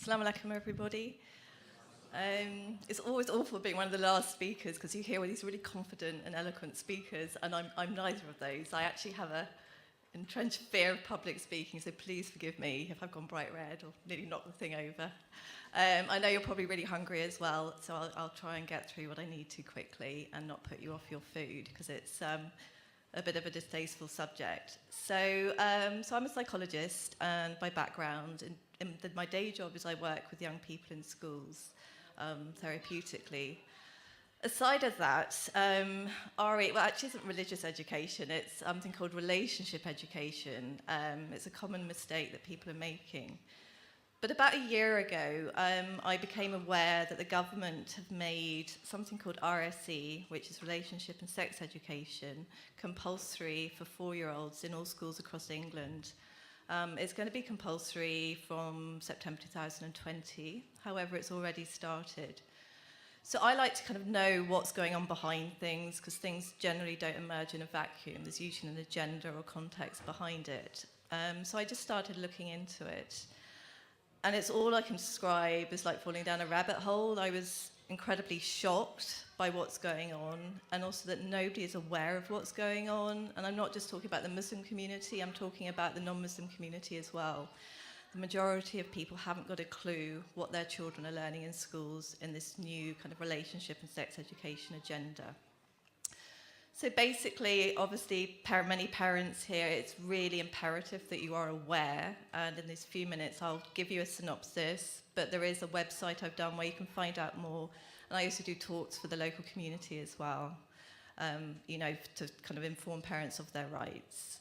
Assalamu alaikum, everybody. It's always awful being one of the last speakers because you hear all these really confident and eloquent speakers, and I'm neither of those. I actually have an entrenched fear of public speaking, so please forgive me if I've gone bright red or nearly knocked the thing over. I know you're probably really hungry as well, so I'll try and get through what I need to quickly and not put you off your food because it's a bit of a distasteful subject. So I'm a psychologist and by background, and my day job is I work with young people in schools therapeutically. Aside of that, RE, well, actually isn't religious education, it's something called relationship education. It's a common mistake that people are making. But about a year ago, I became aware that the government have made something called RSE, which is Relationship and Sex Education, compulsory for 4-year-olds in all schools across England. It's going to be compulsory from September 2020. However, it's already started. So I like to kind of know what's going on behind things because things generally don't emerge in a vacuum. There's usually an agenda or context behind it. So I just started looking into it. And it's all I can describe as like falling down a rabbit hole. I was incredibly shocked by what's going on, and also that nobody is aware of what's going on. And I'm not just talking about the Muslim community, I'm talking about the non-Muslim community as well. The majority of people haven't got a clue what their children are learning in schools in this new kind of relationship and sex education agenda. So basically, obviously, many parents here, it's really imperative that you are aware. And in these few minutes, I'll give you a synopsis. But there is a website I've done where you can find out more. And I also do talks for the local community as well, to kind of inform parents of their rights.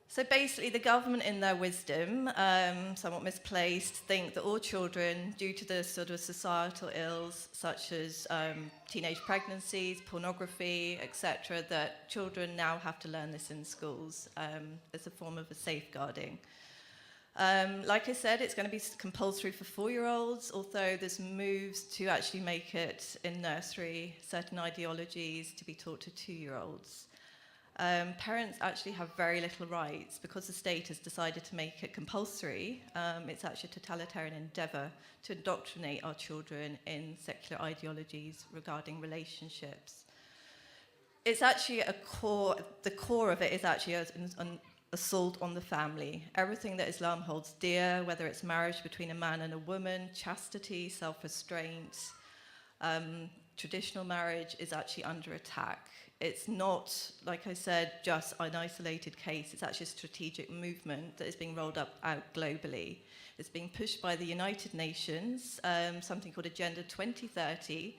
So basically, the government, in their wisdom, somewhat misplaced, think that all children, due to the sort of societal ills such as teenage pregnancies, pornography, etc., that children now have to learn this in schools as a form of a safeguarding. Like I said, it's going to be compulsory for 4-year-olds, although there's moves to actually make it in nursery, certain ideologies to be taught to 2-year-olds. Parents actually have very little rights because the state has decided to make it compulsory. It's actually a totalitarian endeavour to indoctrinate our children in secular ideologies regarding relationships. It's actually the core of it is actually an assault on the family. Everything that Islam holds dear, whether it's marriage between a man and a woman, chastity, self-restraint, traditional marriage is actually under attack. It's not, like I said, just an isolated case. It's actually a strategic movement that is being rolled out globally. It's being pushed by the United Nations, something called Agenda 2030,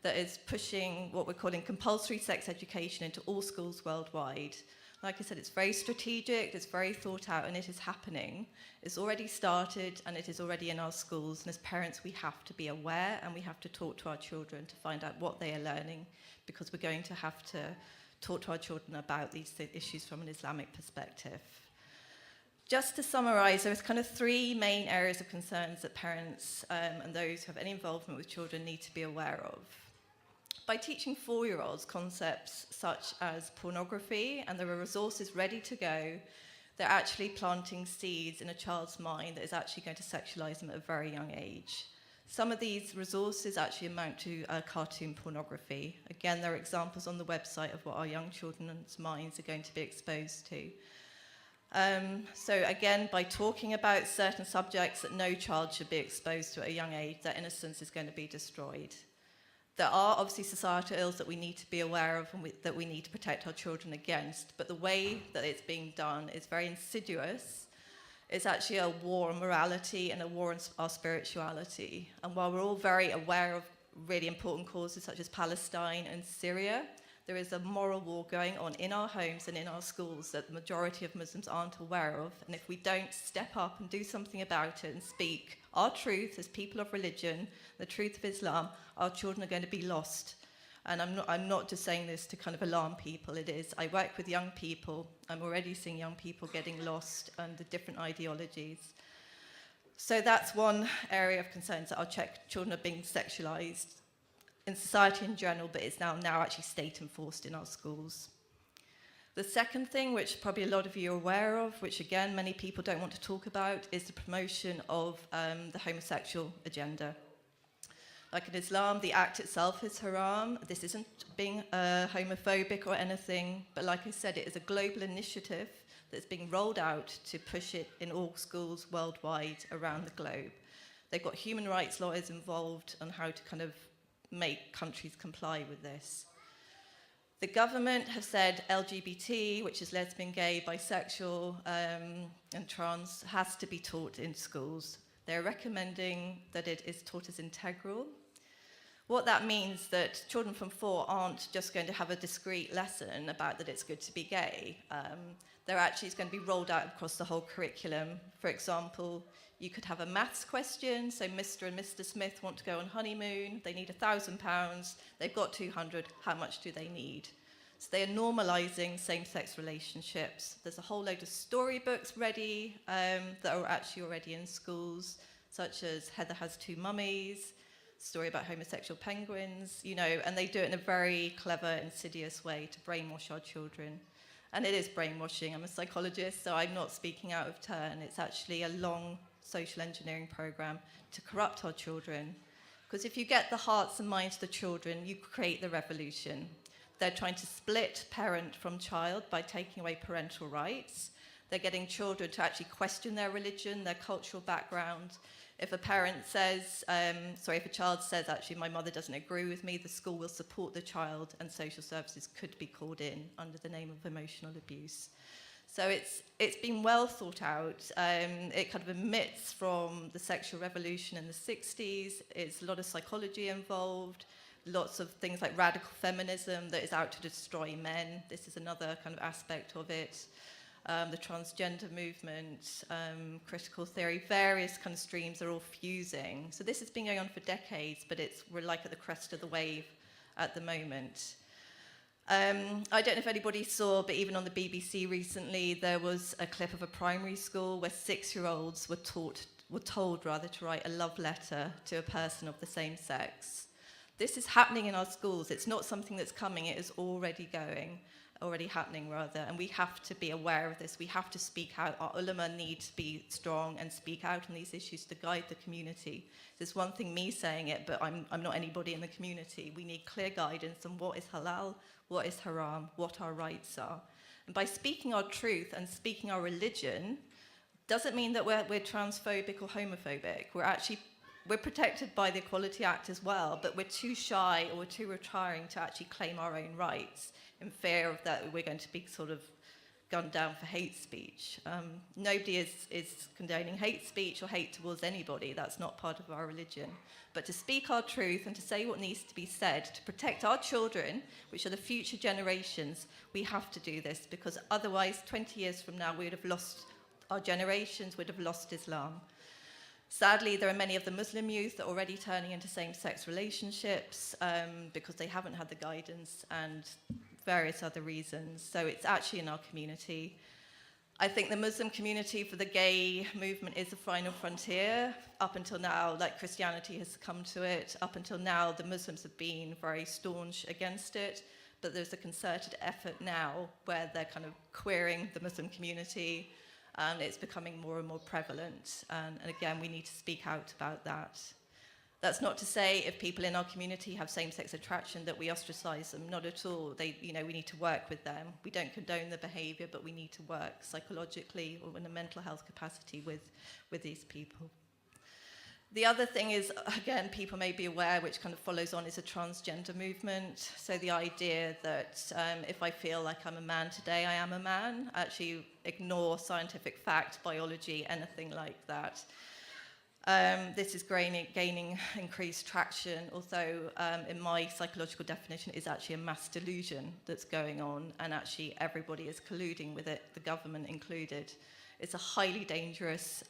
that is pushing what we're calling compulsory sex education into all schools worldwide. Like I said, it's very strategic, it's very thought out, and it is happening. It's already started, and it is already in our schools. And as parents, we have to be aware, and we have to talk to our children to find out what they are learning, because we're going to have to talk to our children about these issues from an Islamic perspective. Just to summarise, there's kind of 3 main areas of concerns that parents and those who have any involvement with children need to be aware of. By teaching 4-year-olds concepts such as pornography, and there are resources ready to go, they're actually planting seeds in a child's mind that is actually going to sexualise them at a very young age. Some of these resources actually amount to cartoon pornography. Again, there are examples on the website of what our young children's minds are going to be exposed to. So again, by talking about certain subjects that no child should be exposed to at a young age, their innocence is going to be destroyed. There are obviously societal ills that we need to be aware of and that we need to protect our children against, but the way that it's being done is very insidious. It's actually a war on morality and a war on our spirituality. And while we're all very aware of really important causes such as Palestine and Syria, there is a moral war going on in our homes and in our schools that the majority of Muslims aren't aware of. And if we don't step up and do something about it and speak our truth as people of religion, the truth of Islam, our children are going to be lost. And I'm not just saying this to kind of alarm people, it is. I work with young people. I'm already seeing young people getting lost under different ideologies. So that's one area of concerns that our children are being sexualized in society in general, but it's now actually state enforced in our schools. The second thing, which probably a lot of you are aware of, which again many people don't want to talk about, is the promotion of the homosexual agenda. Like in Islam, the act itself is haram. This isn't being homophobic or anything, but like I said, it is a global initiative that's being rolled out to push it in all schools worldwide around the globe. They've got human rights lawyers involved on how to kind of make countries comply with this. The government have said LGBT, which is lesbian, gay, bisexual, and trans, has to be taught in schools. They're recommending that it is taught as integral. What that means that children from 4 aren't just going to have a discrete lesson about that it's good to be gay. They're actually, it's going to be rolled out across the whole curriculum. For example, you could have a maths question, so Mr. and Mr. Smith want to go on honeymoon, they need £1,000, they've got 200, how much do they need? So they are normalising same-sex relationships. There's a whole load of storybooks ready that are actually already in schools, such as Heather Has 2 Mummies, story about homosexual penguins, you know, and they do it in a very clever, insidious way to brainwash our children. And it is brainwashing. I'm a psychologist, so I'm not speaking out of turn. It's actually a long social engineering program to corrupt our children. Because if you get the hearts and minds of the children, you create the revolution. They're trying to split parent from child by taking away parental rights. They're getting children to actually question their religion, their cultural background. If a parent says, if a child says, actually, my mother doesn't agree with me, the school will support the child and social services could be called in under the name of emotional abuse. So it's been well thought out. It kind of emits from the sexual revolution in the 60s. It's a lot of psychology involved, lots of things like radical feminism that is out to destroy men. This is another kind of aspect of it. The transgender movement, critical theory, various kind of streams are all fusing. So this has been going on for decades, but we're like at the crest of the wave at the moment. I don't know if anybody saw, but even on the BBC recently, there was a clip of a primary school where 6-year-olds were told to write a love letter to a person of the same sex. This is happening in our schools. It's not something that's coming, it is already happening, and we have to be aware of this. We have to speak out. Our ulama need to be strong and speak out on these issues to guide the community. There's one thing me saying it, but I'm not anybody in the community. We need clear guidance on what is halal, what is haram, what our rights are. And by speaking our truth and speaking our religion, doesn't mean that we're transphobic or homophobic. We're protected by the Equality Act as well, but we're too shy or we're too retiring to actually claim our own rights in fear of that we're going to be sort of gunned down for hate speech. Nobody is condoning hate speech or hate towards anybody. That's not part of our religion. But to speak our truth and to say what needs to be said, to protect our children, which are the future generations, we have to do this, because otherwise 20 years from now we would have lost our generations, we'd have lost Islam. Sadly, there are many of the Muslim youth that are already turning into same-sex relationships because they haven't had the guidance and various other reasons. So it's actually in our community. I think the Muslim community for the gay movement is the final frontier. Up until now, like Christianity has come to it. Up until now, the Muslims have been very staunch against it. But there's a concerted effort now where they're kind of queering the Muslim community. And it's becoming more and more prevalent. And again, we need to speak out about that. That's not to say if people in our community have same-sex attraction that we ostracize them. Not at all. We need to work with them. We don't condone the behavior, but we need to work psychologically or in a mental health capacity with these people. The other thing is, again, people may be aware, which kind of follows on, is a transgender movement. So the idea that if I feel like I'm a man today, I am a man. Actually ignore scientific fact, biology, anything like that. This is gaining increased traction, although in my psychological definition, it is actually a mass delusion that's going on, and actually everybody is colluding with it, the government included. It's a highly dangerous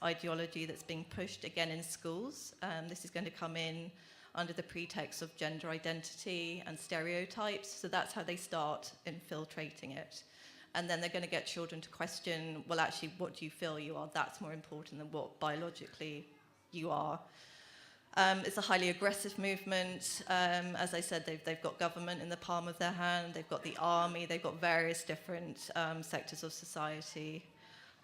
ideology that's being pushed again in schools. This is going to come in under the pretext of gender identity and stereotypes, so that's how they start infiltrating it. And then they're going to get children to question, well, actually, what do you feel you are? That's more important than what biologically you are. It's a highly aggressive movement. As I said, they've got government in the palm of their hand, they've got the army, they've got various different sectors of society.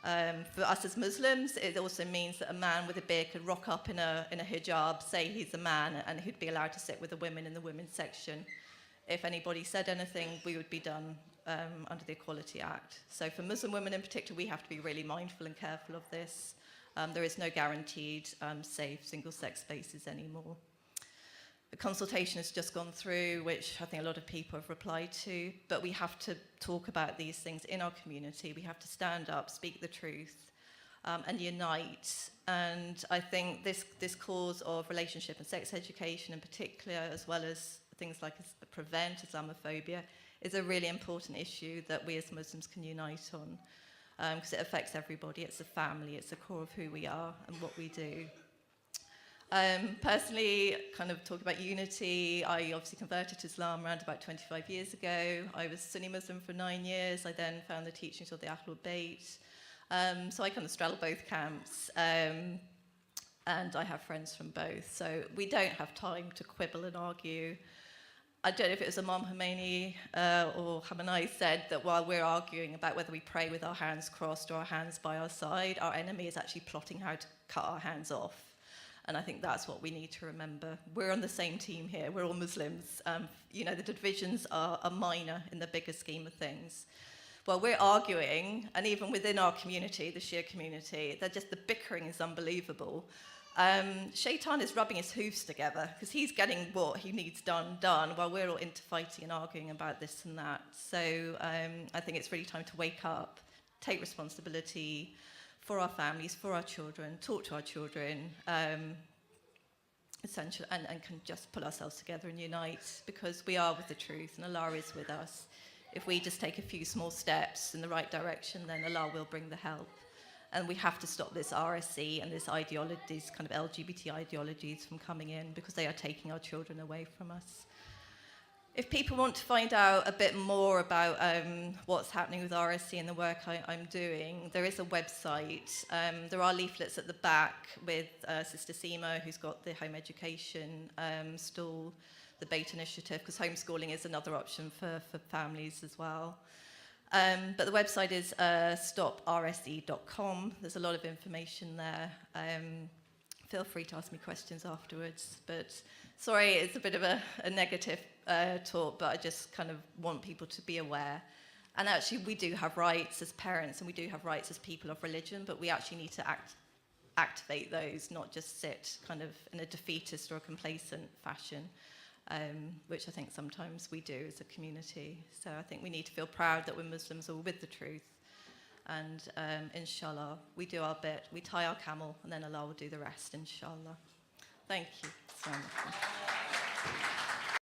For us as Muslims, it also means that a man with a beard could rock up in a hijab, say he's a man, and he'd be allowed to sit with the women in the women's section. If anybody said anything, we would be done under the Equality Act. So for Muslim women in particular, we have to be really mindful and careful of this. There is no guaranteed safe single-sex spaces anymore. The consultation has just gone through, which I think a lot of people have replied to, but we have to talk about these things in our community. We have to stand up, speak the truth, and unite. And I think this cause of relationship and sex education in particular, as well as things like prevent Islamophobia, is a really important issue that we as Muslims can unite on. Because it affects everybody. It's a family, it's the core of who we are and what we do. Personally, kind of talk about unity, I obviously converted to Islam around about 25 years ago. I was Sunni Muslim for 9 years. I then found the teachings of the Ahlul Bayt. So I kind of straddle both camps. And I have friends from both. So we don't have time to quibble and argue. I don't know if it was Imam Khomeini or Khamenei said that while we're arguing about whether we pray with our hands crossed or our hands by our side, our enemy is actually plotting how to cut our hands off. And I think that's what we need to remember. We're on the same team here. We're all Muslims. You know, the divisions are minor in the bigger scheme of things. While we're arguing, and even within our community, the Shia community, the bickering is unbelievable. Shaitan is rubbing his hooves together because he's getting what he needs done, while we're all interfighting and arguing about this and that. So I think it's really time to wake up, take responsibility for our families, for our children, talk to our children, essential, and can just pull ourselves together and unite, because we are with the truth and Allah is with us. If we just take a few small steps in the right direction, then Allah will bring the help. And we have to stop this RSC and this ideologies, kind of LGBT ideologies, from coming in, because they are taking our children away from us. If people want to find out a bit more about what's happening with RSC and the work I'm doing, there is a website. There are leaflets at the back with Sister Seema, who's got the home education stall, the BAIT initiative, because homeschooling is another option for families as well. But the website is stoprsc.com. There's a lot of information there. Feel free to ask me questions afterwards. But sorry, it's a bit of a negative talk, but I just kind of want people to be aware. And actually, we do have rights as parents, and we do have rights as people of religion, but we actually need to activate those, not just sit kind of in a defeatist or a complacent fashion. Which I think sometimes we do as a community. So I think we need to feel proud that we're Muslims, all with the truth. And inshallah, we do our bit. We tie our camel, and then Allah will do the rest, inshallah. Thank you so much.